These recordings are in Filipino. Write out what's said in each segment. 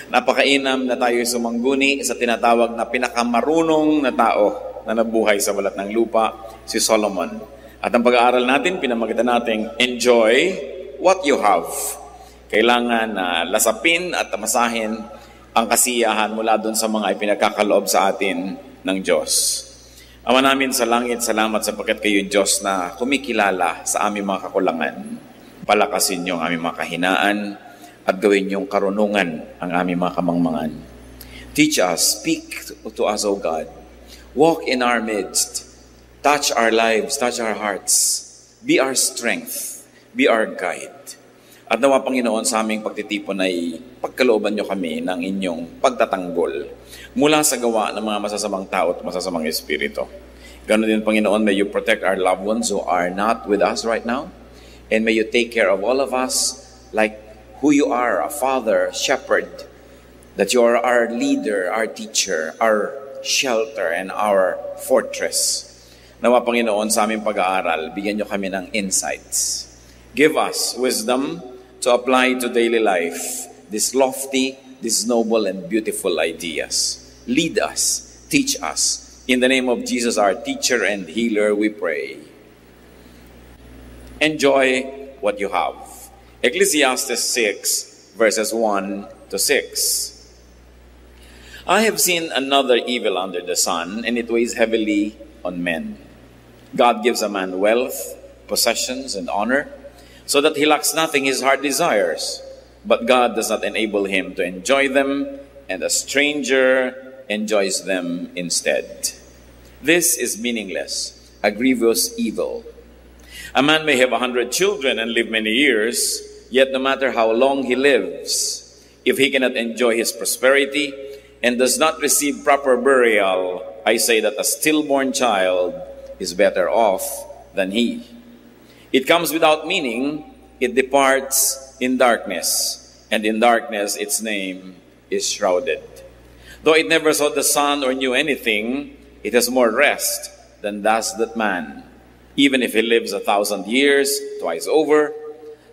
Napakainam na tayo sumangguni sa tinatawag na pinakamarunong na tao na nabuhay sa balat ng lupa, si Solomon. At ang pag-aaral natin, pinamagitan natin, enjoy what you have. Kailangan na lasapin at tamasahin ang kasiyahan mula doon sa mga ipinagkakaloob sa atin ng Diyos. Ama namin sa langit, salamat sapagkat kayo Diyos na kumikilala sa aming mga kakulangan. Palakasin niyo ang aming mga kahinaan at gawin niyong karunungan ang aming mga kamangmangan. Teach us, speak to us, O God. Walk in our midst. Touch our lives, touch our hearts. Be our strength. Be our guide. At nawa, Panginoon, sa aming pagtitipon ay pagkalooban niyo kami ng inyong pagtatanggol mula sa gawa ng mga masasamang tao at masasamang espiritu. Ganon din, Panginoon, may you protect our loved ones who are not with us right now. And may you take care of all of us like who you are, a father, shepherd, that you are our leader, our teacher, our shelter, and our fortress. Nawa, Panginoon, sa aming pag-aaral, bigyan niyo kami ng insights. Give us wisdom to apply to daily life these lofty, these noble, and beautiful ideas. Lead us, teach us. In the name of Jesus, our teacher and healer, we pray. Enjoy what you have. Ecclesiastes 6, verses 1 to 6. I have seen another evil under the sun, and it weighs heavily on men. God gives a man wealth, possessions, and honor, so that he lacks nothing his heart desires. But God does not enable him to enjoy them, and a stranger enjoys them instead. This is meaningless, a grievous evil. A man may have 100 children and live many years, yet no matter how long he lives, if he cannot enjoy his prosperity and does not receive proper burial, I say that a stillborn child is better off than he. It comes without meaning, it departs in darkness, and in darkness its name is shrouded. Though it never saw the sun or knew anything, it has more rest than does that man, even if he lives 1,000 years, twice over,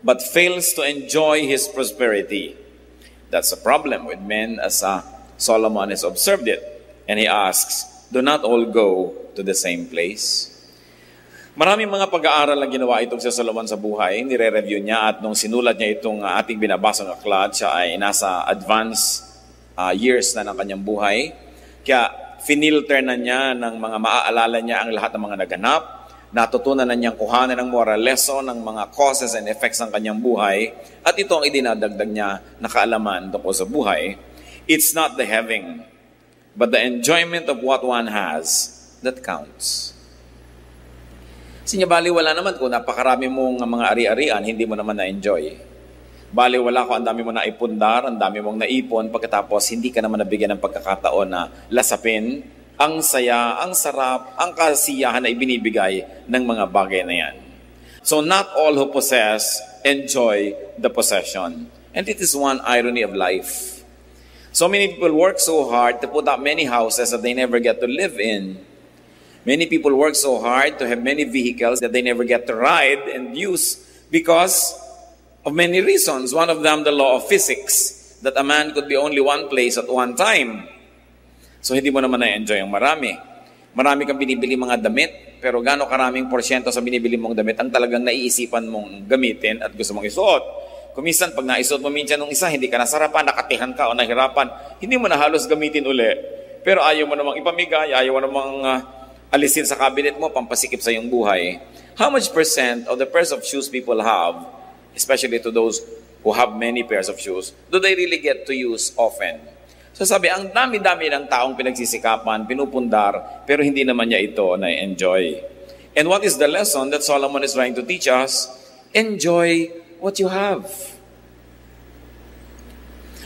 but fails to enjoy his prosperity. That's a problem with men, as Solomon has observed it. And he asks, do not all go to the same place? Maraming mga pag-aaral ang ginawa itong si Solomon sa buhay. Nire-review niya at nung sinulat niya itong ating binabasang aklat, siya ay nasa advanced years na ng kanyang buhay. Kaya finilter na niya ng mga maaalala niya ang lahat ng mga naganap. Natutunan na niyang kuhanan ng moral lesson ng mga causes and effects ng kanyang buhay. At ito ang idinadagdag niya na kaalaman tungkol sa buhay. It's not the having, but the enjoyment of what one has that counts. Baliwala naman kung napakarami mong mga ari-arian, hindi mo naman na-enjoy. Baliwala kung ang dami mo naipundar, ang dami mong naipon, pagkatapos hindi ka naman nabigyan ng pagkakataon na lasapin ang saya, ang sarap, ang kasiyahan na ibinibigay ng mga bagay na yan. So not all who possess enjoy the possession. And it is one irony of life. So many people work so hard to put up many houses that they never get to live in. Many people work so hard to have many vehicles that they never get to ride and use because of many reasons. One of them, the law of physics, that a man could be only one place at one time. So hindi mo naman na-enjoy ang marami. Marami kang binibili mga damit, pero gaano karaming porsyento sa binibili mong damit ang talagang naiisipan mong gamitin at gusto mong isuot. Kuminsan, pag naisuot mo minsan nung isa, hindi ka nasarapan, nakatihan ka o nahirapan, hindi mo na halos gamitin uli. Pero ayaw mo namang ipamigay, ayaw mo namang alisin sa cabinet mo, pampasikip sa iyong buhay. How much percent of the pairs of shoes people have, especially to those who have many pairs of shoes, do they really get to use often? So sabi, ang dami-dami ng taong pinagsisikapan, pinupundar, pero hindi naman niya ito na-enjoy. And what is the lesson that Solomon is trying to teach us? Enjoy what you have.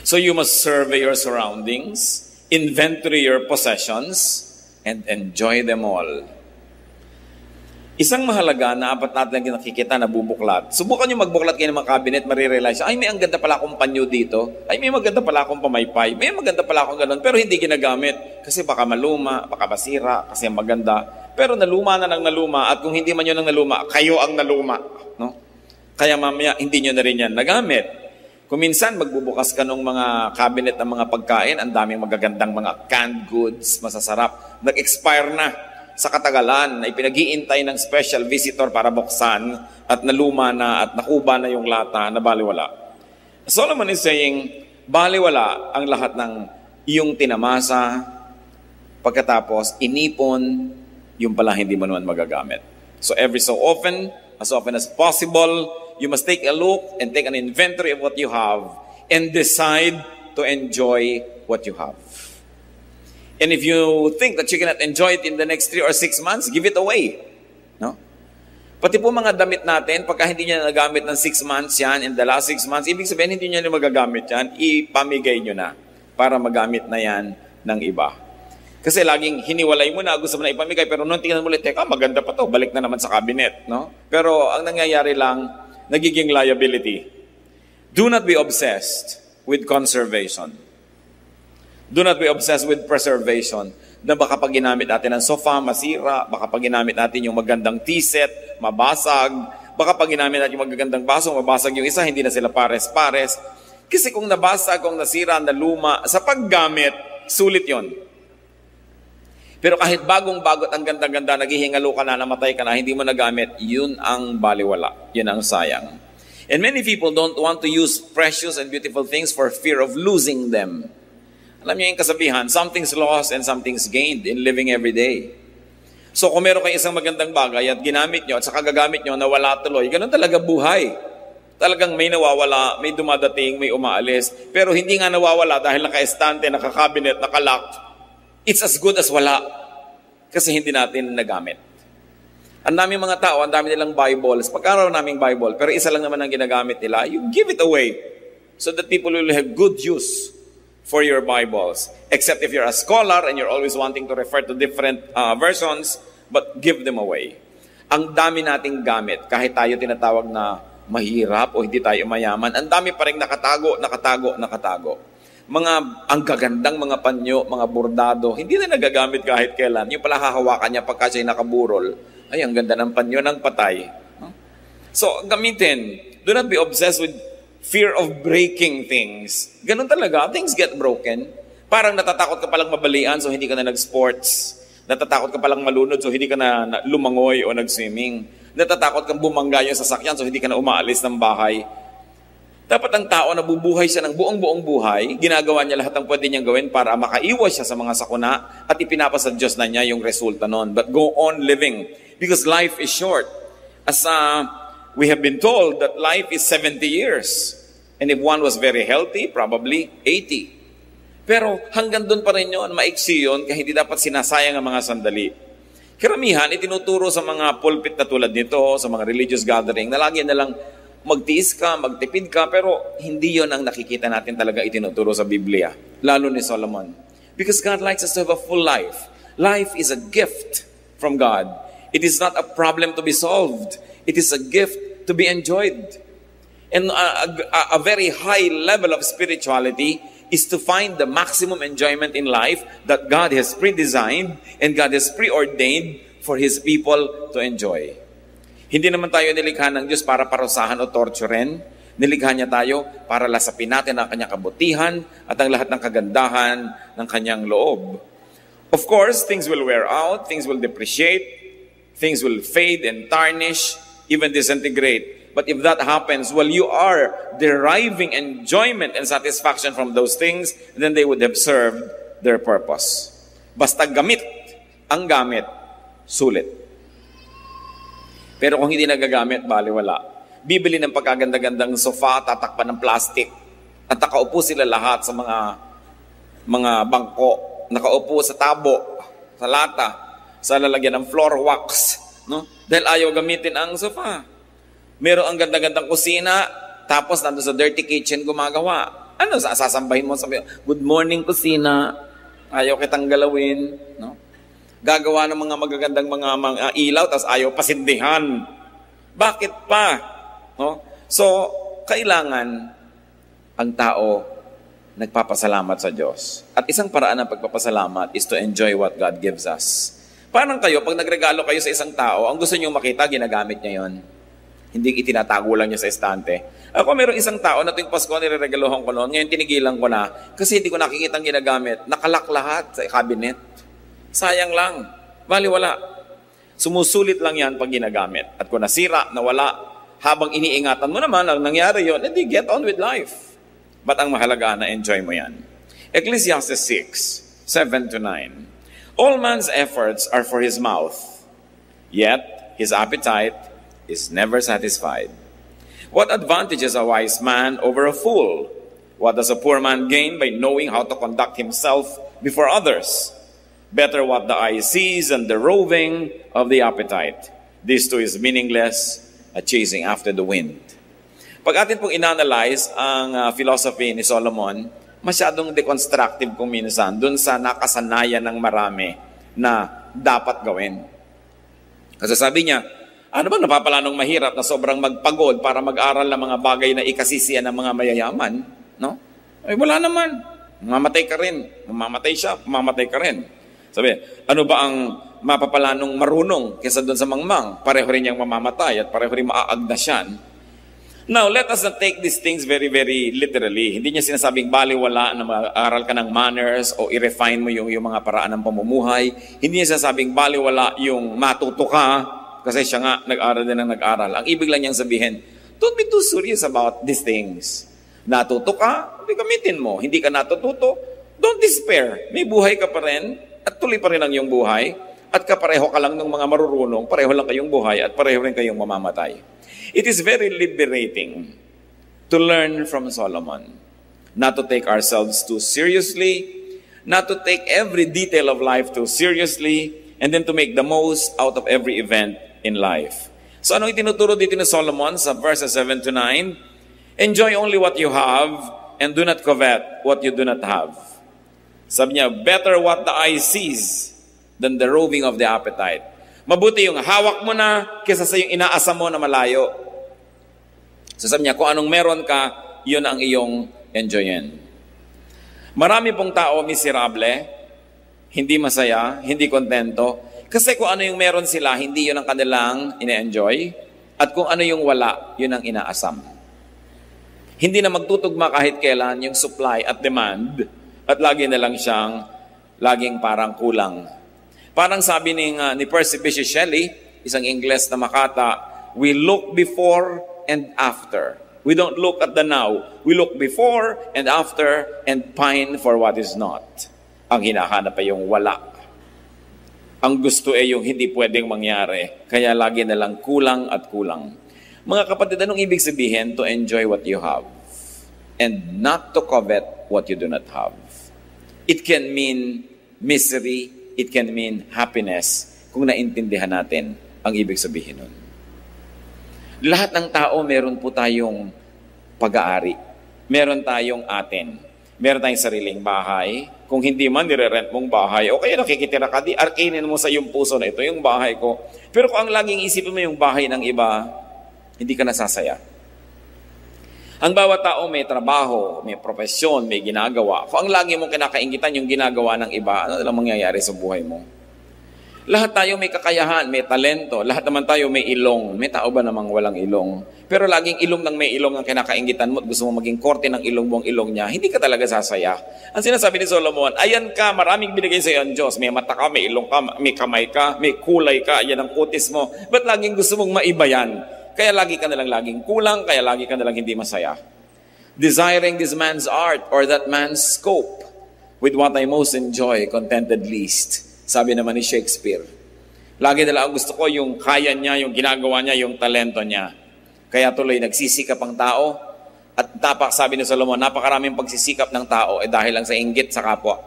So you must survey your surroundings, inventory your possessions, and enjoy them all. Isang mahalaga na apat natin nakikita na bubuklat. Subukan nyo magbuklat kayo ng mga cabinet, marirealize, ay may ang ganda pala akong panyo dito, ay may maganda pala akong pamaypay, may maganda pala akong ganun, pero hindi ginagamit. Kasi baka maluma, baka basira, kasi maganda. Pero naluma na ng naluma, at kung hindi man yun ang naluma, kayo ang naluma. No? Kaya mamaya, hindi nyo na rin yan nagamit. Kung minsan magbubukas ka ng mga cabinet ng mga pagkain, ang daming magagandang mga canned goods, masasarap, nag-expire na sa katagalan, na ipinag-iintay ng special visitor para buksan at naluma na at nakuba na yung lata na baliwala. Solomon is saying, baliwala ang lahat ng iyong tinamasa, pagkatapos inipon, yung pala hindi mo naman magagamit. So every so often as possible, you must take a look and take an inventory of what you have and decide to enjoy what you have. And if you think that you cannot enjoy it in the next 3 or 6 months, give it away. No? Pati po mga damit natin, pagka hindi niya nagamit ng 6 months yan, in the last 6 months, ibig sabihin hindi niya magagamit yan, ipamigay nyo na para magamit na yan ng iba. Kasi laging hiniwalay mo na, gusto mo na ipamigay, pero nung tingnan mo ulit, teka, maganda pa to, balik na naman sa cabinet. No? Pero ang nangyayari lang, nagiging liability. Do not be obsessed with conservation. Do not be obsessed with preservation. Na baka pag ginamit natin ang sofa, masira. Baka pag ginamit natin yung magandang tea set, mabasag. Baka pag ginamit natin yung magagandang baso, mabasag yung isa, hindi na sila pares-pares. Kasi kung nabasag, kung nasira, naluma, sa paggamit, sulit yon. Pero kahit bagong-bagot ang ganda-ganda, naghihingalo ka na, namatay ka na, hindi mo nagamit, yun ang baliwala. Yun ang sayang. And many people don't want to use precious and beautiful things for fear of losing them. Alam niyo yung kasabihan, something's lost and something's gained in living every day. So kung meron kayo isang magandang bagay at ginamit nyo at saka gagamit nyo, nawala tuloy, ganun talaga buhay. Talagang may nawawala, may dumadating, may umaalis. Pero hindi nga nawawala dahil naka-estante, naka-cabinet, naka-lock. It's as good as wala. Kasi hindi natin nagamit. Ang daming mga tao, ang dami nilang Bibles. Pagkaraw naming Bible, pero isa lang naman ang ginagamit nila, you give it away so that people will have good use for your Bibles. Except if you're a scholar and you're always wanting to refer to different versions, but give them away. Ang dami nating gamit, kahit tayo tinatawag na mahirap o hindi tayo mayaman, ang dami pa rin nakatago. Ang gagandang mga panyo, mga bordado, hindi na nagagamit kahit kailan. Yung pala hahawakan niya pagka siya'y nakaburol, ay, ang ganda ng panyo ng patay. So, gamitin. Do not be obsessed with fear of breaking things. Ganun talaga. Things get broken. Parang natatakot ka palang mabalian, so hindi ka na nag-sports. Natatakot ka palang malunod, so hindi ka na lumangoy o nag-swimming. Natatakot kang bumangga yung sasakyan, so hindi ka na umaalis ng bahay. Dapat ang tao na bubuhay siya ng buong buhay, ginagawa niya lahat ng pwede niyang gawin para makaiwas siya sa mga sakuna at ipinapasa Diyos na niya yung resulta nun. But go on living because life is short. As we have been told that life is 70 years. And if one was very healthy, probably 80. Pero hanggang doon pa rin yun, maiksi yun, kaya hindi dapat sinasayang ang mga sandali. Karamihan, itinuturo sa mga pulpit na tulad nito, sa mga religious gathering, na lagi na lang magtiis ka, magtipid ka, pero hindi yon ang nakikita natin talaga itinuturo sa Biblia, lalo ni Solomon. Because God likes us to have a full life. Life is a gift from God. It is not a problem to be solved. It is a gift to be enjoyed. And a very high level of spirituality is to find the maximum enjoyment in life that God has pre-designed and God has preordained for His people to enjoy. Hindi naman tayo nilikha ng Diyos para parusahan o torturen. Nilikha niya tayo para lasapin natin ang kanyang kabutihan at ang lahat ng kagandahan ng kanyang loob. Of course, things will wear out, things will depreciate, things will fade and tarnish, even disintegrate. But if that happens, well, you are deriving enjoyment and satisfaction from those things, then they would have served their purpose. Basta gamit, ang gamit, sulit. Pero kung hindi nagagamit, baliwala. Bibili ng pagkaganda-gandang sofa, tatakpan ng plastic, at nakaupo sila lahat sa mga bangko, nakaupo sa tabo, sa lata, sa lalagyan ng floor wax, no? Dahil ayaw gamitin ang sofa. Meron ang ganda-gandang kusina, tapos nandun sa dirty kitchen gumagawa. Ano, sasambahin mo, sabi, good morning kusina, ayaw kitang galawin, no? Gagawa ng mga magagandang mga ilaw, tapos ayaw pasindihan. Bakit pa? No? So, kailangan ang tao nagpapasalamat sa Diyos. At isang paraan ng pagpapasalamat is to enjoy what God gives us. Parang kayo, pag nagregalo kayo sa isang tao, ang gusto niyong makita, ginagamit niya yon. Hindi itinatago lang niya sa estante. Ako meron isang tao na tuwing Pasko nireregaluhan ko noon, ngayon tinigilan ko na kasi hindi ko nakikitang ginagamit. Nakalak lahat sa cabinet. Sayang lang. Baliwala. Sumusulit lang yan pag ginagamit. At kung nasira, nawala, habang iniingatan mo naman ang nangyari yon, hindi get on with life. But ang mahalaga na enjoy mo yan. Ecclesiastes 6:7-9. All man's efforts are for his mouth, yet his appetite is never satisfied. What advantage is a wise man over a fool? What does a poor man gain by knowing how to conduct himself before others? Better what the eye sees than the roving of the appetite. This too is meaningless, a chasing after the wind. Pag atin pong inanalyze ang philosophy ni Solomon, masyadong deconstructive kung minsan dun sa nakasanayan ng marami na dapat gawin. Kasi sabi niya, ano ba napapala nung mahirap na sobrang magpagod para mag-aral ng mga bagay na ikasisiyan ng mga mayayaman? No? Ay wala naman. Mamamatay ka rin. Mamamatay siya, mamamatay ka rin. Sabi, ano ba ang mapapala nung marunong kaysa doon sa mangmang? Pareho rin niyang mamamatay at pareho rin maaagdasyan. Now, let us not take these things very, very literally. Hindi niya sinasabing baliwala na mag-aral ka ng manners o i-refine mo yung mga paraan ng pamumuhay. Hindi niya sinasabing baliwala yung matuto ka kasi siya nga nag-aral din ng nag-aral. Ang ibig lang niyang sabihin, don't be too serious about these things. Natuto ka, gamitin mo. Hindi ka natututo, don't despair. May buhay ka pa rin at tuloy pa rin ang iyong buhay at kapareho ka lang ng mga marurunong, pareho lang kayong buhay at pareho rin kayong mamamatay. It is very liberating to learn from Solomon. Not to take ourselves too seriously, not to take every detail of life too seriously, and then to make the most out of every event in life. So anong itinuturo dito ni Solomon sa verses 7-9? Enjoy only what you have and do not covet what you do not have. Sabi niya, better what the eye sees than the roving of the appetite. Mabuti yung hawak mo na kaysa sa yung inaasam mo na malayo. So sabi niya, kung anong meron ka, yun ang iyong enjoyin. Marami pong tao miserable, hindi masaya, hindi kontento. Kasi kung ano yung meron sila, hindi yun ang kanilang ine-enjoy. At kung ano yung wala, yun ang inaasam. Hindi na magtutugma kahit kailan yung supply at demand. At lagi na lang siyang laging parang kulang. Parang sabi ni Percy Bysshe Shelley, isang Ingles na makata, we look before and after. We don't look at the now. We look before and after and pine for what is not. Ang hinahanap ay yung wala. Ang gusto ay yung hindi pwedeng mangyari. Kaya lagi na lang kulang at kulang. Mga kapatid, anong ibig sabihin? To enjoy what you have and not to covet what you do not have. It can mean misery. It can mean happiness kung naintindihan natin ang ibig sabihin nun. Lahat ng tao, meron po tayong pag-aari. Meron tayong atin. Meron tayong sariling bahay. Kung hindi man, nire-rent mong bahay. O kaya nakikitira ka, di arkinin mo sa iyong puso na ito yung bahay ko. Pero kung ang laging isipin mo yung bahay ng iba, hindi ka nasasaya. Ang bawat tao may trabaho, may profesyon, may ginagawa. Kung ang lagi mong kinakaingitan yung ginagawa ng iba, ano lang mangyayari sa buhay mo? Lahat tayo may kakayahan, may talento. Lahat naman tayo may ilong. May tao ba namang walang ilong? Pero laging ilong ng may ilong ang kinakaingitan mo at gusto mo maging korte ng ilong mo ang ilong niya, hindi ka talaga sasaya. Ang sinasabi ni Solomon, ayan ka, maraming binigay sa iyo ang Diyos. May mata ka, may ilong ka, may kamay ka, may kulay ka, ayan ang kutis mo. Ba't laging gusto mong maiba yan? Kaya lagi ka nalang laging kulang, kaya lagi ka nalang hindi masaya. Desiring this man's art or that man's scope, with what I most enjoy, contented least. Sabi naman ni Shakespeare. Lagi na lang gusto ko yung kaya niya, yung ginagawa niya, yung talento niya. Kaya tuloy nagsisikap ang tao. At sabi ni Solomon, napakaraming pagsisikap ng tao dahil lang sa inggit sa kapwa.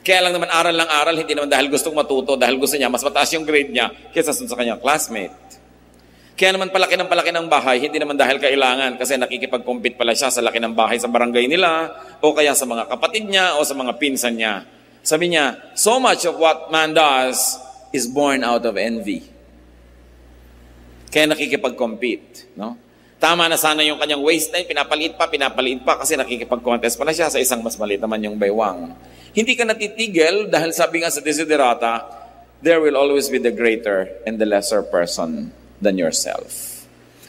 Kaya lang naman aral lang aral, hindi naman dahil gustong matuto, dahil gusto niya, mas mataas yung grade niya kaysa sa kanyang classmate. Kaya naman palaki ng bahay, hindi naman dahil kailangan kasi nakikipag-compete pala siya sa laki ng bahay sa barangay nila o kaya sa mga kapatid niya o sa mga pinsan niya. Sabi niya, so much of what man does is born out of envy. Kaya nakikipag-compete. No? Tama na sana yung kanyang waistline, pinapaliit pa kasi nakikipag-contest pala siya sa isang mas maliit naman yung baywang. Hindi ka natitigil dahil sabi nga sa Desiderata, there will always be the greater and the lesser person. than yourself.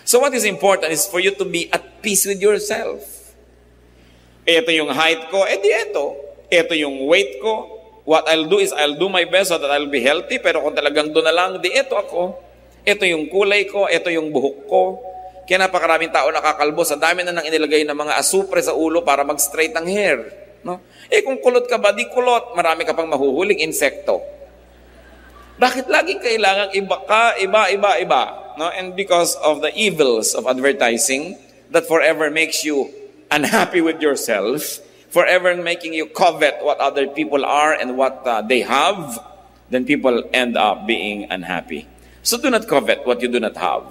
So what is important is for you to be at peace with yourself. Ito yung height ko, di ito. Ito yung weight ko. What I'll do is I'll do my best so that I'll be healthy, pero kung talagang doon na lang, di ito ako. Ito yung kulay ko, ito yung buhok ko. Kaya napakaraming tao nakakalbo. Sa dami na nang inilagay ng mga asupre sa ulo para mag-straight ang hair. No? Kung kulot ka ba, di kulot. Marami ka pang mahuhuling insekto. Bakit laging kailangan iba ka, iba? No? And because of the evils of advertising that forever makes you unhappy with yourself, forever making you covet what other people are and what they have, then people end up being unhappy. So do not covet what you do not have.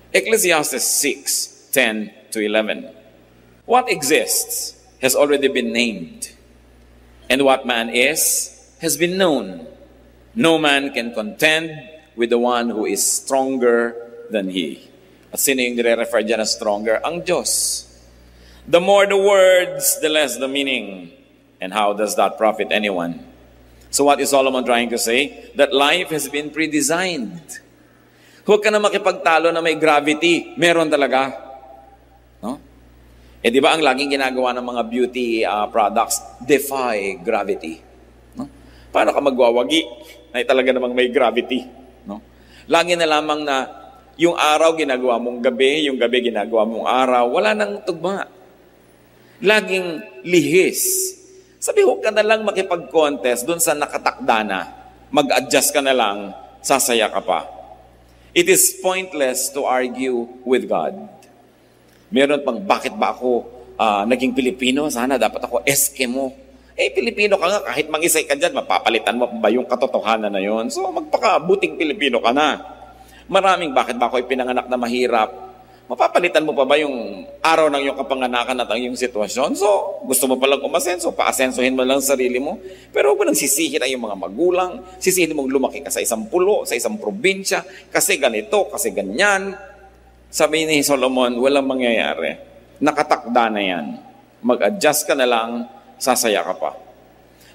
Ecclesiastes 6:10-11. What exists has already been named, and what man is has been known. No man can contend with the one who is stronger than he. At sino yung nire-refer dyan na stronger? Ang Diyos. The more the words, the less the meaning. And how does that profit anyone? So what is Solomon trying to say? That life has been pre-designed. Huwag ka na makipagtalo na may gravity. Meron talaga. No? Di ba ang laging ginagawa ng mga beauty products? Defy gravity. No? Paano ka magwawagi na talaga namang may gravity? No? Lagi na lamang na yung araw ginagawa mong gabi, yung gabi ginagawa mong araw, wala nang tugma. Laging lihis. Sabi, huwag ka na lang makipag-contest dun sa nakatakda na. Mag-adjust ka na lang, sasaya ka pa. It is pointless to argue with God. Meron pang, bakit ba ako naging Pilipino? Sana dapat ako Eskimo. Pilipino ka nga, kahit mangisay ka dyan, mapapalitan mo ba yung katotohanan na yon? So, magpakabuting Pilipino ka na. Maraming, bakit ba ako ipinanganak na mahirap? Mapapalitan mo pa ba yung araw ng iyong kapanganakan at ang iyong sitwasyon? So, gusto mo palang umasenso, paasensohin mo lang sarili mo. Pero huwag mo nang sisihin ang iyong mga magulang, sisihin mong lumaki ka sa isang pulo, sa isang probinsya, kasi ganito, kasi ganyan. Sabi ni Solomon, walang mangyayari. Nakatakda na yan. Mag-adjust ka na lang, sasaya ka pa.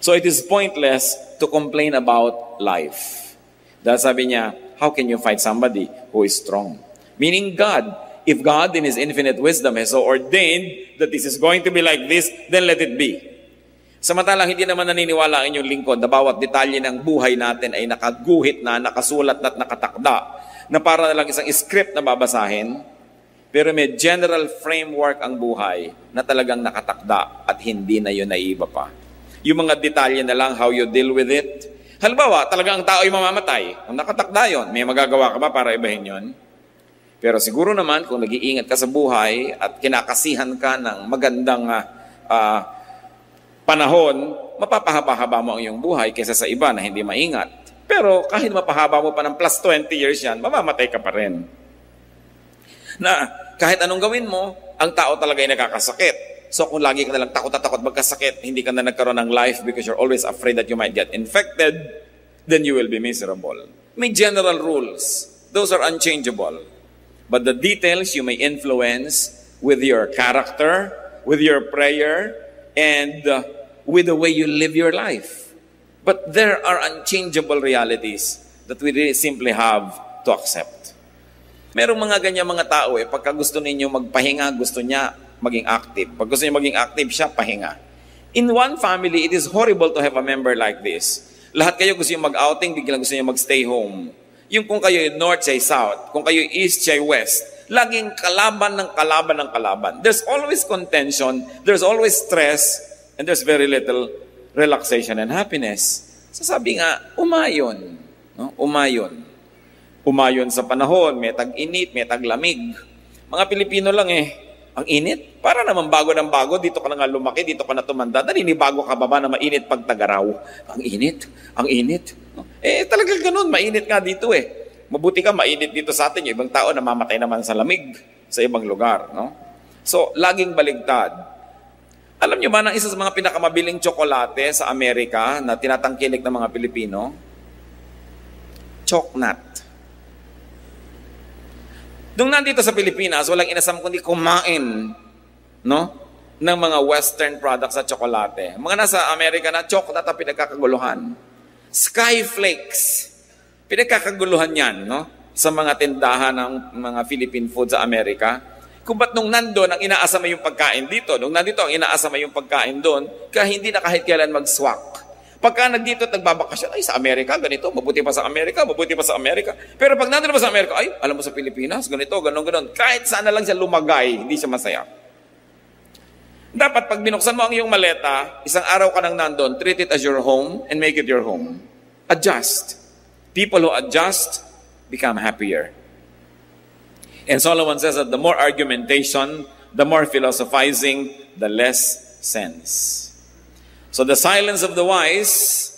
So it is pointless to complain about life. Dahil sabi niya, how can you fight somebody who is strong? Meaning God. If God in His infinite wisdom has so ordained that this is going to be like this, then let it be. Samantalang hindi naman naniniwala ang inyong lingkod na bawat detalye ng buhay natin ay nakaguhit na, nakasulat at nakatakda, na para na lang isang script na babasahin, pero may general framework ang buhay na talagang nakatakda at hindi na yun naiiba pa. Yung mga detalye na lang, how you deal with it. Halimbawa, talagang ang tao ay mamamatay. Ang nakatakda yun, may magagawa ka ba para ibahin yun? Pero siguro naman, kung nag-iingat ka sa buhay at kinakasihan ka ng magandang panahon, mapapahaba-haba mo ang iyong buhay kaysa sa iba na hindi maingat. Pero kahit mapahaba mo pa ng plus 20 years yan, mamamatay ka pa rin. Na kahit anong gawin mo, ang tao talaga ay nakakasakit. So kung lagi ka na lang takot at takot magkasakit, hindi ka na nagkaroon ng life because you're always afraid that you might get infected, then you will be miserable. May general rules. Those are unchangeable. But the details you may influence with your character, with your prayer, and with the way you live your life. But there are unchangeable realities that we really simply have to accept. Merong mga ganyan mga tao pagka gusto ninyo magpahinga, gusto niya maging active. Pag gusto niya maging active, siya pahinga. In one family, it is horrible to have a member like this. Lahat kayo gusto niyo mag-outing, biglang gusto niyo mag-stay home. Yung kung kayo north siya south, kung kayo east siya west, laging kalaban ng kalaban ng kalaban. There's always contention, there's always stress, and there's very little relaxation and happiness. So sabi nga, umayon. No? Umayon. Umayon sa panahon, may tag-init, may tag-lamig. Mga Pilipino lang ang init. Para naman bago ng bago, dito ka na nga lumaki, dito ka na tumanda, naninibago ka ba na mainit pag tagaraw? Ang init, ang init. No? Talagang ganun, mainit nga dito Mabuti ka, mainit dito sa atin. Yung ibang tao namamatay naman sa lamig sa ibang lugar. No? So, laging baligtad. Alam nyo ba na isa sa mga pinakamabiling tsokolate sa Amerika na tinatangkilik ng mga Pilipino? Choknat. Nung nandito sa Pilipinas, walang inasam kundi kumain ng mga Western products sa tsokolate. Mga nasa Amerika na, choknat ang pinagkakaguluhan. Skyflakes. Pinagkakaguluhan yan, sa mga tindahan ng mga Philippine food sa Amerika, kung ba't nung nandun ang inaasama yung pagkain dito, nung nandito ang inaasama yung pagkain doon, kaya hindi na kahit kailan mag-swak. Pagka nagdito at nagbabakasyon, ay sa Amerika, ganito, mabuti pa sa Amerika, mabuti pa sa Amerika. Pero pag nandun pa sa Amerika, ay, alam mo sa Pilipinas, ganito, ganon. Kahit saan na lang siya lumagay, hindi siya masaya. Dapat pag binuksan mo ang iyong maleta, isang araw ka nang nandun, treat it as your home and make it your home. Adjust. People who adjust become happier. And Solomon says that the more argumentation, the more philosophizing, the less sense. So the silence of the wise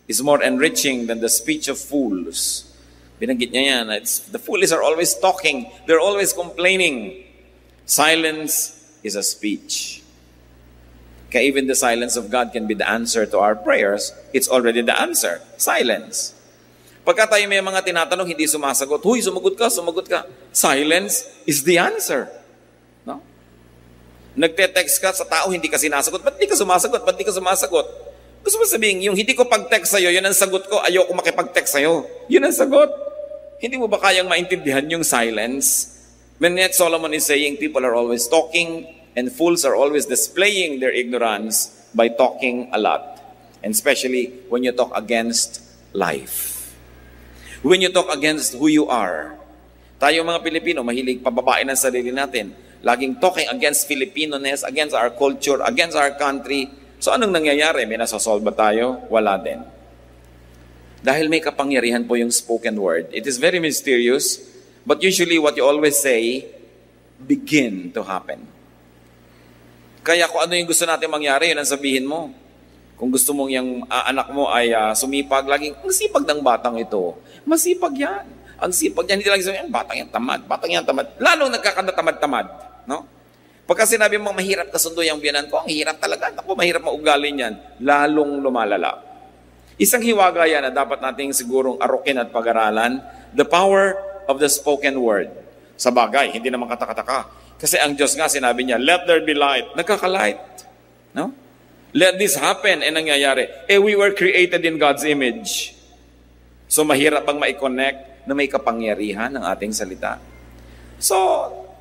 is more enriching than the speech of fools. Binanggit niya yan. The foolish are always talking. They're always complaining. Silence is a speech. Kaya even the silence of God can be the answer to our prayers. It's already the answer. Silence. Pagka tayo may mga tinatanong, hindi sumasagot. Huy, sumagot ka. Silence is the answer. No? Nagte-text ka sa tao, hindi ka sinasagot. Ba't di ka sumasagot? Gusto mo sabihin, yung hindi ko pag-text sa'yo, yun ang sagot ko, ayoko makipag-text sa'yo. Yun ang sagot. Hindi mo ba kayang maintindihan yung silence? When yet Solomon is saying, people are always talking, and fools are always displaying their ignorance by talking a lot. And especially when you talk against life. When you talk against who you are. Tayo mga Pilipino, mahilig pababain ang sarili natin. Laging talking against Filipino-ness, against our culture, against our country. So anong nangyayari? May nasasolve ba tayo? Wala din. Dahil may kapangyarihan po yung spoken word. It is very mysterious, but usually what you always say, begin to happen. Kaya kung ano yung gusto natin mangyari, yun ang sabihin mo. Kung gusto mong yung anak mo ay sumipag, laging, ang sipag ng batang ito. Masipag yan. Ang sipag yan. Hindi lang sabihin, batang yan tamad. Lalong nagkakanatamad-tamad. No? Pagka sinabi mo, mahirap kasundo yung biyanan ko, ang hirap talaga. Ako, mahirap maugali niyan. Lalong lumalala. Isang hiwaga yan na dapat nating sigurong arukin at pag-aralan, the power of the spoken word. Sa bagay, hindi naman katakataka. Kasi ang Diyos nga, sinabi niya, let there be light. Nagkakalight. No? Let this happen. And nangyayari. We were created in God's image. So mahirap bang ma-connect na may kapangyarihan ng ating salita? So,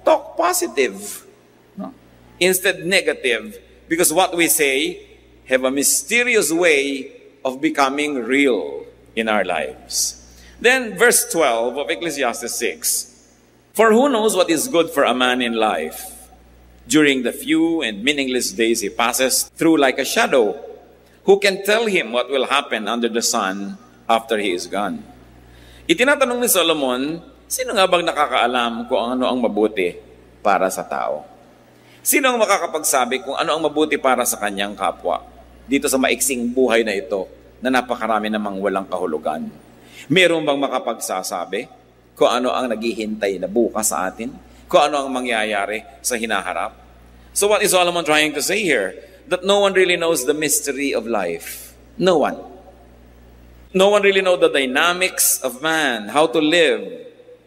talk positive. No? Instead negative. Because what we say have a mysterious way of becoming real in our lives. Then verse 12 of Ecclesiastes 6. For who knows what is good for a man in life? During the few and meaningless days he passes through like a shadow. Who can tell him what will happen under the sun after he is gone? Itinatanong ni Solomon, sino nga bang nakakaalam kung ano ang mabuti para sa tao? Sino ang makakapagsabi kung ano ang mabuti para sa kanyang kapwa? Dito sa maiksing buhay na ito, na napakarami namang walang kahulugan. Meron bang makapagsasabi kung ano ang naghihintay na bukas sa atin? Kung ano ang mangyayari sa hinaharap? So what is Solomon trying to say here? That no one really knows the mystery of life. No one. No one really knows the dynamics of man, how to live,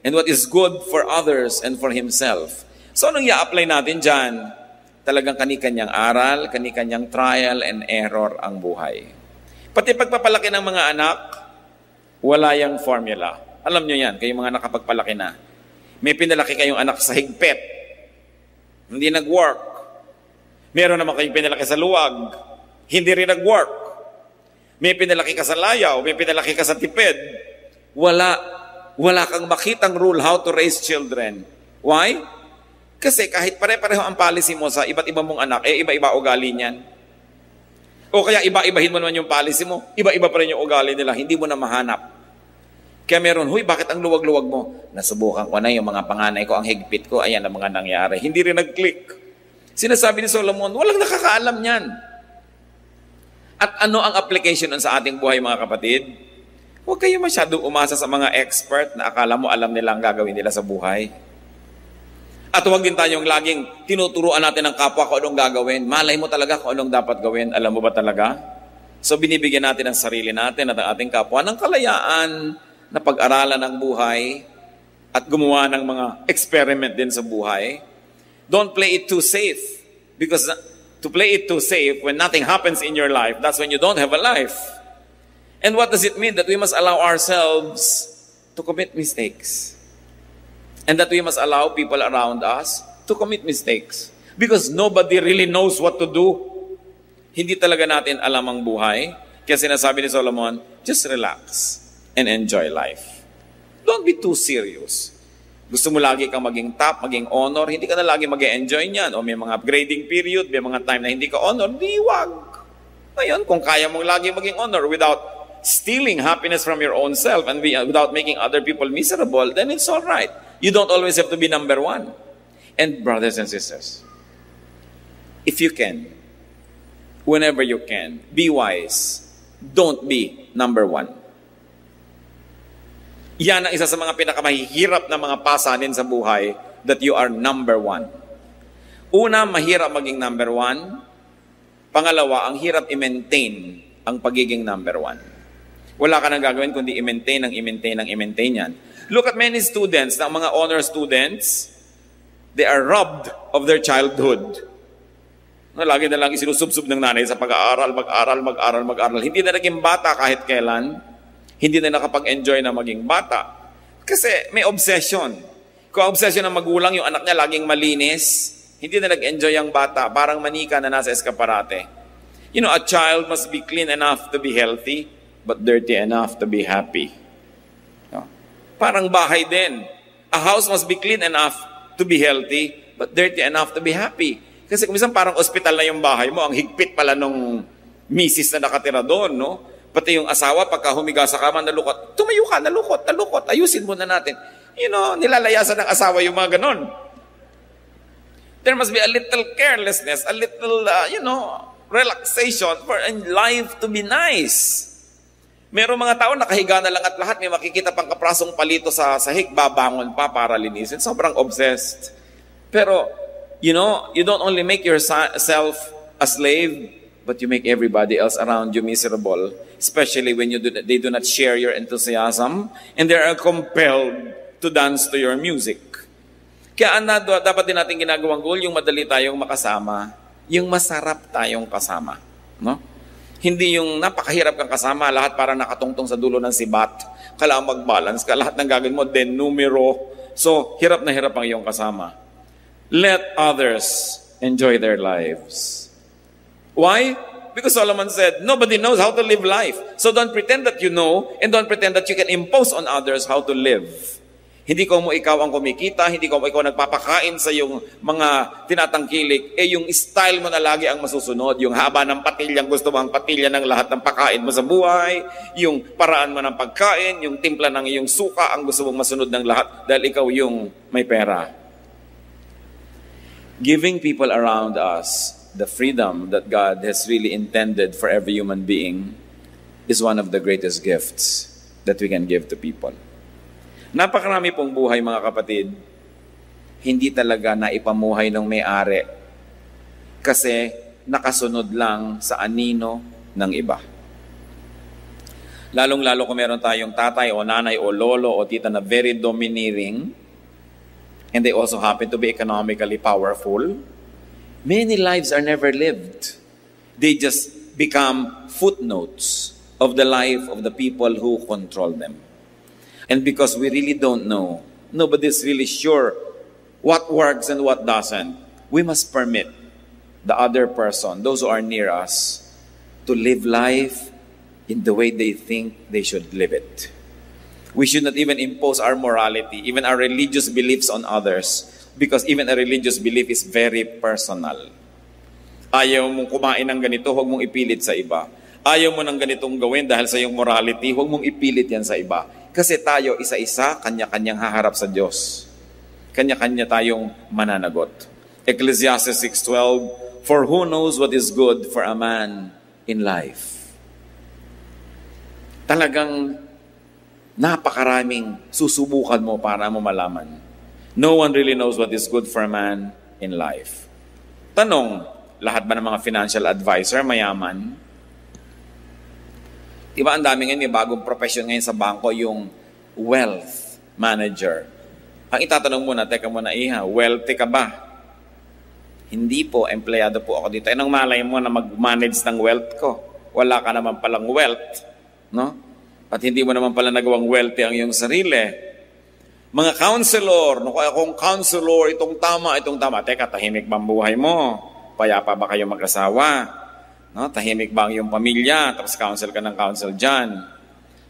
and what is good for others and for himself. So anong i-apply natin dyan? Talagang kani-kanyang aral, kani-kanyang trial and error ang buhay. Pati pagpapalaki ng mga anak, wala yung formula. Alam nyo yan, kayong mga nakapagpalaki na. May pinalaki kayong anak sa higpit. Hindi nag-work. Meron naman kayong pinalaki sa luwag. Hindi rin nag-work. May pinalaki ka sa layaw, may pinalaki ka sa tipid. Wala kang makitang rule how to raise children. Why? Kasi kahit pare-pareho ang policy mo sa iba't ibang mong anak, iba-iba ugali niyan. O kaya iba-ibahin mo naman yung policy mo, iba-iba pa rin yung ugali nila, hindi mo na mahanap. Kaya meron, huy, bakit ang luwag-luwag mo? Nasubukan ko na yung mga panganay ko, ang higpit ko, ayan ang mga nangyari. Hindi rin nag-click. Sinasabi ni Solomon, walang nakakaalam niyan. At ano ang application sa ating buhay, mga kapatid? Huwag kayo masyadong umasa sa mga expert na akala mo alam nila ang gagawin nila sa buhay. At huwag din tayong laging tinuturuan natin ng kapwa kung anong gagawin. Malay mo talaga kung anong dapat gawin. Alam mo ba talaga? So binibigyan natin ang sarili natin at ang ating kapwa ng kalayaan na pag-aralan ng buhay at gumawa ng mga experiment din sa buhay. Don't play it too safe. Because to play it too safe, when nothing happens in your life, that's when you don't have a life. And what does it mean? That we must allow ourselves to commit mistakes. And that we must allow people around us to commit mistakes. Because nobody really knows what to do. Hindi talaga natin alam ang buhay. Kaya sinasabi ni Solomon, just relax and enjoy life. Don't be too serious. Gusto mo lagi kang maging top, maging honor, hindi ka na lagi mag-enjoy niyan. O may mga grading period, may mga time na hindi ka honor, di wag. Ngayon, kung kaya mong lagi maging honor without stealing happiness from your own self and without making other people miserable, then it's all right. You don't always have to be number one. And brothers and sisters, if you can, whenever you can, be wise. Don't be number one. Yan ang isa sa mga pinakamahihirap na mga pasanin sa buhay, that you are number one. Una, mahirap maging number one. Pangalawa, ang hirap i-maintain ang pagiging number one. Wala ka nang gagawin kundi i-maintain yan. Look at many students, na mga honor students, they are robbed of their childhood. Lagi na lang isinusubsub ng nanay sa pag-aaral, mag-aral. Hindi na naging bata kahit kailan. Hindi na nakapag-enjoy na maging bata. Kasi may obsession. Kung obsession ng magulang, yung anak niya laging malinis, hindi na nag-enjoy ang bata, parang manika na nasa eskaparate. You know, a child must be clean enough to be healthy, but dirty enough to be happy. No? Parang bahay din. A house must be clean enough to be healthy, but dirty enough to be happy. Kasi kung minsan parang ospital na yung bahay mo, ang higpit pala nung misis na nakatira doon, no? Pati yung asawa, pagka humiga sa kama, nalukot. Tumayo ka, nalukot. Ayusin muna natin. You know, nilalayasan ng asawa yung mga ganon. There must be a little carelessness, a little, relaxation for life to be nice. Merong mga tao, nakahiga na lang at lahat, may makikita pang kaprasong palito sa sahig, babangon pa para linisin. Sobrang obsessed. Pero, you know, you don't only make yourself a slave, but you make everybody else around you miserable, especially when they do not share your enthusiasm and they are compelled to dance to your music. Kaya dapat din natin ginagawang goal, yung madali tayong makasama, yung masarap tayong kasama. No? Hindi yung napakahirap kang kasama, lahat parang nakatungtong sa dulo ng sibat, kailangan mag-balance ka, lahat ng gagawin mo, den numero. So, hirap na hirap ang iyong kasama. Let others enjoy their lives. Why? Because Solomon said, nobody knows how to live life. So don't pretend that you know, and don't pretend that you can impose on others how to live. Hindi ko mo ikaw ang kumikita, hindi ko mo ikaw nagpapakain sa yung mga tinatangkilik, yung style mo na lagi ang masusunod, yung haba ng patilyang gusto mo ang patilya ng lahat ng pakain mo sa buhay, yung paraan mo ng pagkain, yung timpla ng iyong suka ang gusto mong masunod ng lahat dahil ikaw yung may pera. Giving people around us the freedom that God has really intended for every human being is one of the greatest gifts that we can give to people. Napakarami pong buhay, mga kapatid, hindi talaga naipamuhay ng may-ari kasi nakasunod lang sa anino ng iba. Lalong-lalo kung meron tayong tatay o nanay o lolo o tita na very domineering and they also happen to be economically powerful, many lives are never lived. They just become footnotes of the life of the people who control them. And because we really don't know, nobody's really sure what works and what doesn't, we must permit the other person, those who are near us, to live life in the way they think they should live it. We should not even impose our morality, even our religious beliefs on others, because even a religious belief is very personal. Ayaw mong kumain ng ganito, huwag mong ipilit sa iba. Ayaw mo ng ganitong gawin dahil sa iyong morality, huwag mong ipilit yan sa iba. Kasi tayo, isa-isa, kanya-kanyang haharap sa Diyos. Kanya-kanya tayong mananagot. Ecclesiastes 6:12, for who knows what is good for a man in life? Talagang napakaraming susubukan mo para mo malaman. No one really knows what is good for a man in life. Tanong, lahat ba ng mga financial advisor mayaman? Diba ang dami ngayon, may bagong profession ngayon sa bangko, yung wealth manager. Ang itatanong muna, teka muna, wealthy ka ba? Hindi po, empleyado po ako dito. Anong malay mo na mag-manage ng wealth ko? Wala ka naman palang wealth. No? at hindi mo naman pala nagawang wealthy ang iyong sarili. Mga counselor, akong counselor, itong tama. Teka, tahimik ba ang buhay mo? Payapa ba kayo mag-asawa? No? Tahimik ba ang iyong pamilya? Tapos counsel ka ng counsel dyan.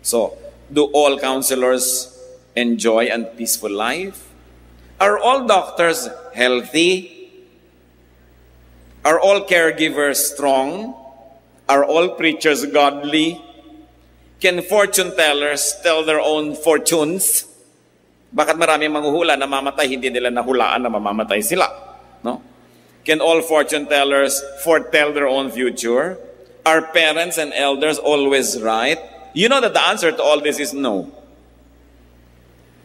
So, do all counselors enjoy a peaceful life? Are all doctors healthy? Are all caregivers strong? Are all preachers godly? Can fortune tellers tell their own fortunes? Bakit maraming manghuhula na mamatay, hindi nila nahulaan na mamamatay sila? No? Can all fortune tellers foretell their own future? Are parents and elders always right? You know that the answer to all this is no.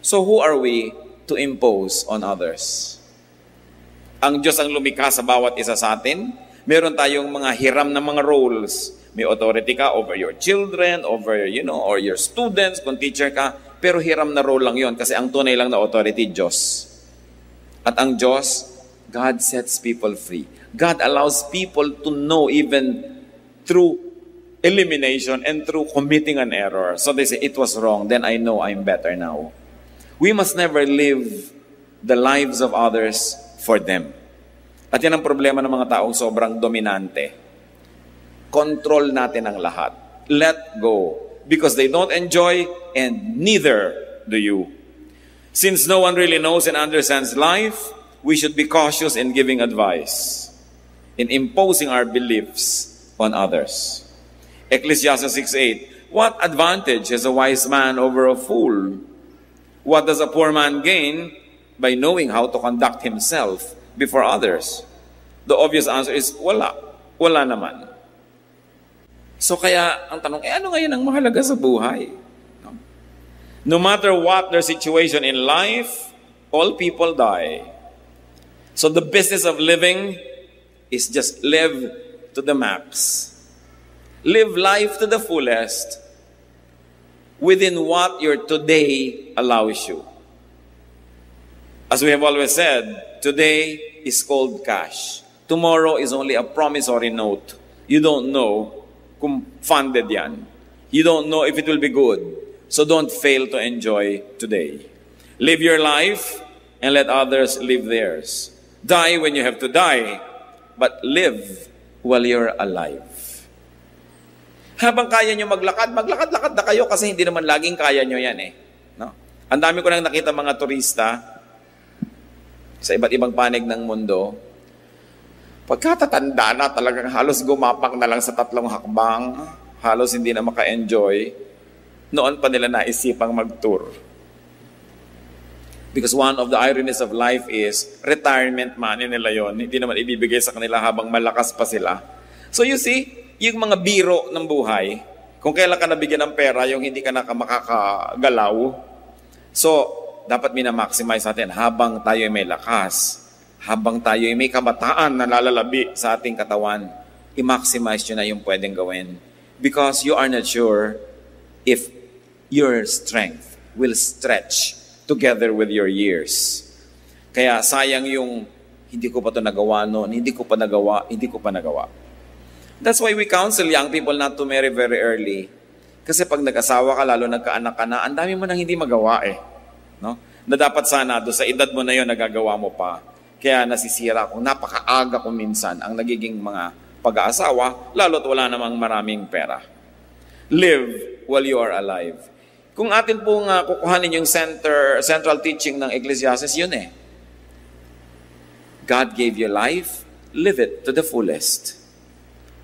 So who are we to impose on others? Ang Diyos ang lumikha sa bawat isa sa atin. Meron tayong mga hiram na mga roles. May authority ka over your children, over, or your students, kung teacher ka. Pero hiram na role lang yon kasi ang tunay lang na authority, Diyos. At ang Diyos, God sets people free. God allows people to know even through elimination and through committing an error. So they say, it was wrong, then I know I'm better now. We must never live the lives of others for them. At yan ang problema ng mga taong sobrang dominante. Control natin ang lahat. Let go. Because they don't enjoy and neither do you. Since no one really knows and understands life, we should be cautious in giving advice, in imposing our beliefs on others. Ecclesiastes 6:8, what advantage has a wise man over a fool? What does a poor man gain by knowing how to conduct himself before others? The obvious answer is wala. Wala naman. So kaya ang tanong, ano ngayon ang mahalaga sa buhay? No matter what their situation in life, all people die. So the business of living is just live to the max. Live life to the fullest within what your today allows you. As we have always said, today is called cash. Tomorrow is only a promissory note. You don't know kung funded yan. You don't know if it will be good. So don't fail to enjoy today. Live your life and let others live theirs. Die when you have to die, but live while you're alive. Habang kaya nyo maglakad-lakad na kayo kasi hindi naman laging kaya nyo yan eh. No? Ang dami ko nang nakita mga turista sa iba't ibang panig ng mundo. Pagkatatanda na talagang halos gumapak na lang sa 3 hakbang, halos hindi na maka-enjoy, noon pa nila naisipang mag-tour. Because one of the ironies of life is, retirement money nila yon, hindi naman ibibigay sa kanila habang malakas pa sila. So you see, yung mga biro ng buhay, kung kailan ka nabigyan ng pera, yung hindi ka makakagalaw, so dapat minamaximize natin habang tayo may lakas. Habang tayo may kamataan na lalalabi sa ating katawan, i-maximize nyo na yung pwedeng gawin. Because you are not sure if your strength will stretch together with your years. Kaya sayang yung, hindi ko pa ito nagawa noon, hindi ko pa nagawa. That's why we counsel young people not to marry very early. Kasi pag nag-asawa ka, lalo nagkaanak ka na, ang dami mo nang hindi magawa eh. No? Na dapat sana, do sa edad mo na yon nagagawa mo pa. Kaya nasisira kung napakaaga kung minsan ang nagiging mga pag-aasawa, lalo't wala namang maraming pera. Live while you are alive. Kung atin pong kukuhanin yung central teaching ng Ecclesiastes, yun eh. God gave you life, live it to the fullest.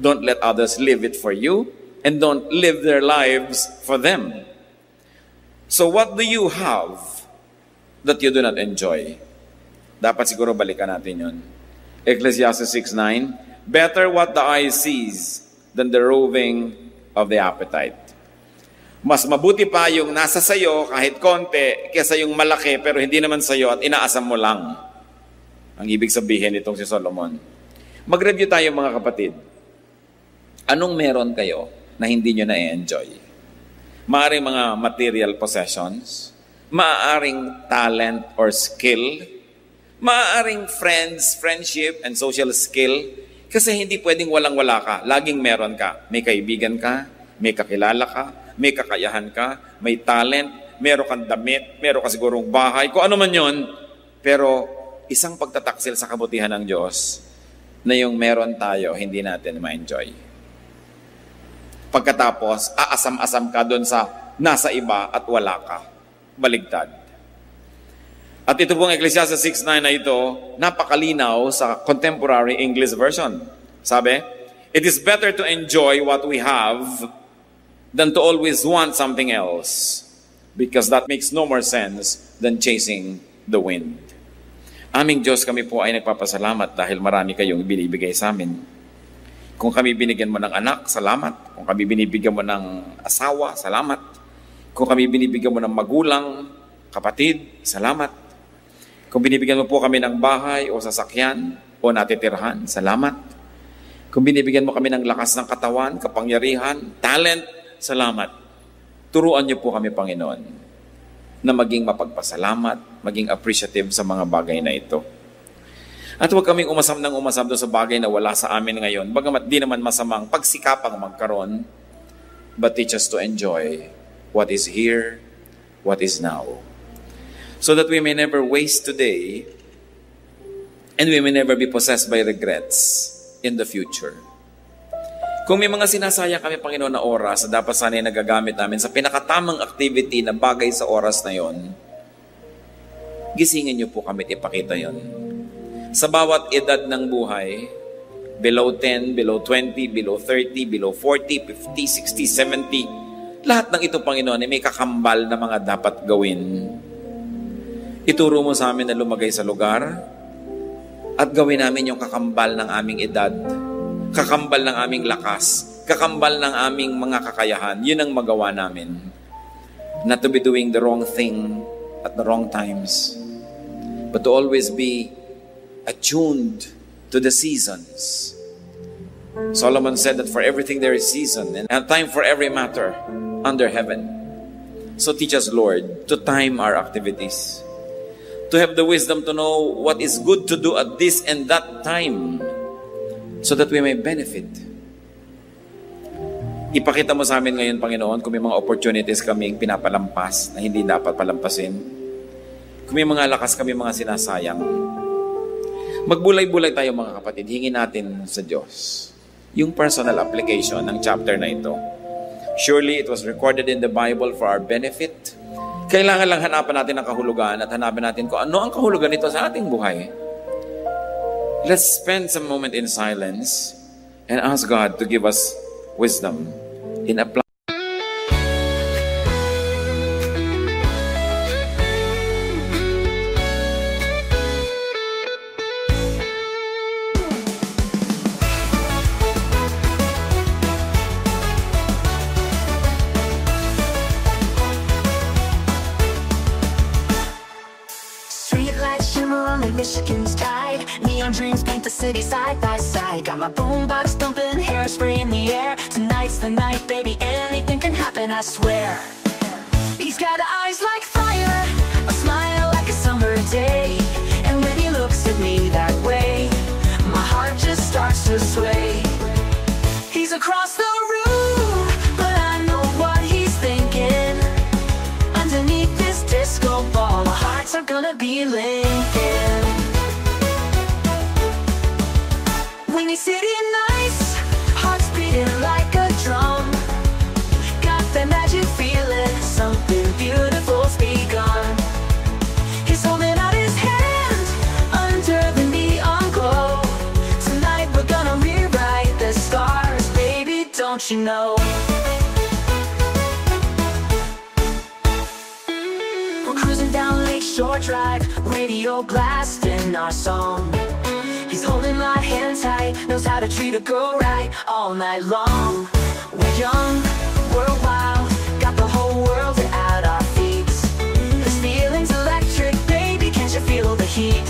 Don't let others live it for you, and don't live their lives for them. So what do you have that you do not enjoy? Dapat siguro balikan natin yun. Ecclesiastes 6:9, better what the eye sees than the roving of the appetite. Mas mabuti pa yung nasa sayo kahit konti kaysa yung malaki pero hindi naman sayo at inaasam mo lang. Ang ibig sabihin itong si Solomon. Mag-review tayo mga kapatid. Anong meron kayo na hindi nyo na-enjoy? Maaaring mga material possessions, maaaring talent or skill, maaaring friendship and social skill, kasi hindi pwedeng walang-wala ka. Laging meron ka. May kaibigan ka, may kakilala ka, may kakayahan ka, may talent, meron kang damit, meron ka sigurong bahay, kung ano man yon. Pero isang pagtataksil sa kabutihan ng Diyos na yung meron tayo, hindi natin ma-enjoy. Pagkatapos, aasam-asam ka doon sa nasa iba at wala ka. Baligtad. At ito pong Ecclesiastes 6:9 na ito, napakalinaw sa contemporary English version. Sabi, "It is better to enjoy what we have than to always want something else, because that makes no more sense than chasing the wind." Aming Diyos, kami po ay nagpapasalamat dahil marami kayong binibigay sa amin. Kung kami binigyan mo ng anak, salamat. Kung kami binibigyan mo ng asawa, salamat. Kung kami binibigyan mo ng magulang, kapatid, salamat. Kung binibigyan mo po kami ng bahay o sasakyan o natitirhan, salamat. Kung binibigyan mo kami ng lakas ng katawan, kapangyarihan, talent, salamat. Turuan niyo po kami, Panginoon, na maging mapagpasalamat, maging appreciative sa mga bagay na ito. At huwag kaming umasam doon sa bagay na wala sa amin ngayon, bagamat di naman masamang pagsikapang magkaroon, but teach us to enjoy what is here, what is now, so that we may never waste today and we may never be possessed by regrets in the future. Kung may mga sinasaya kami, Panginoon, na oras na dapat sana'y nagagamit namin sa pinakatamang activity na bagay sa oras na yon, gisingin niyo po kami at ipakita yon. Sa bawat edad ng buhay, below 10, below 20, below 30, below 40, 50, 60, 70, lahat ng ito, Panginoon, ay may kakambal na mga dapat gawin. Ituro mo sa amin na lumagay sa lugar at gawin namin yung kakambal ng aming edad, kakambal ng aming lakas, kakambal ng aming mga kakayahan. Yun ang magawa namin. Not to be doing the wrong thing at the wrong times, but to always be attuned to the seasons. Solomon said that for everything there is season and a time for every matter under heaven. So teach us, Lord, to time our activities, to have the wisdom to know what is good to do at this and that time, so that we may benefit. Ipakita mo sa amin ngayon, Panginoon, kung may mga opportunities kaming pinapalampas na hindi dapat palampasin. Kung may mga lakas kami mga sinasayang. Magbulay-bulay tayo, mga kapatid. Hingin natin sa Diyos yung personal application ng chapter na ito. Surely it was recorded in the Bible for our benefit. Kailangan lang hanapan natin ang kahulugan at hanapin natin kung ano ang kahulugan nito sa ating buhay. Let's spend some moment in silence and ask God to give us wisdom in applying. Michigan's tide, neon dreams paint the city side by side. Got my boombox thumping, hairspray in the air. Tonight's the night, baby, anything can happen, I swear. He's got eyes like fire, a smile like a summer day, and when he looks at me that way, my heart just starts to sway. He's across the room, but I know what he's thinking. Underneath this disco ball, our hearts are gonna be linking. Windy City nights, hearts beating like a drum. Got that magic feeling, something beautiful's begun. He's holding out his hand under the neon glow. Tonight we're gonna rewrite the stars, baby, don't you know? We're cruising down Lakeshore Drive, radio blasting our song. He's holding my hand tight, knows how to treat a girl right all night long. We're young, we're wild, got the whole world at our feet. This feeling's electric, baby, can't you feel the heat?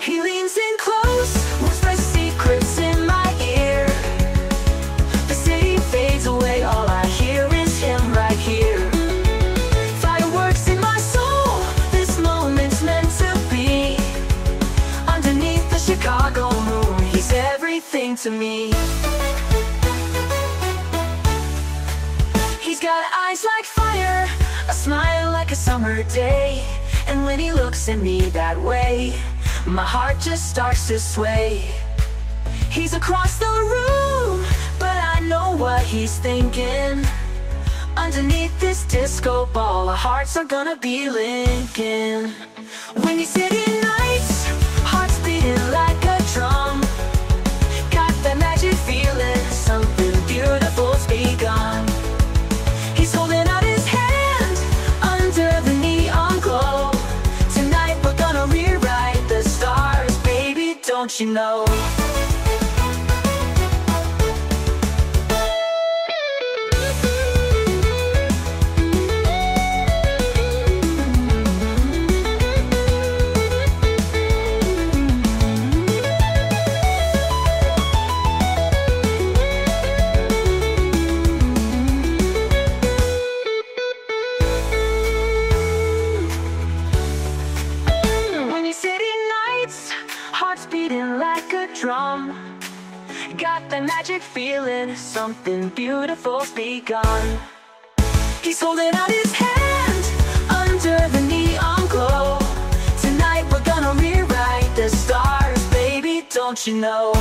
He leans in close, whispers secrets in my ear. The city fades away, all I hear is him right here. Fireworks in my soul, this moment's meant to be. Underneath the Chicago moon, he's everything to me. He eyes like fire, a smile like a summer day. And when he looks at me that way, my heart just starts to sway. He's across the room, but I know what he's thinking. Underneath this disco ball, our hearts are gonna be linking. When you city nights, hearts beating like a drum. Got that magic feeling, something beautiful's begun. He's holding out his hand under the neon glow. Tonight we're gonna rewrite the stars, baby, don't you know? Drum. Got that magic feeling, something beautiful's begun. He's holding out his hand under the neon glow. Tonight we're gonna rewrite the stars, baby, don't you know?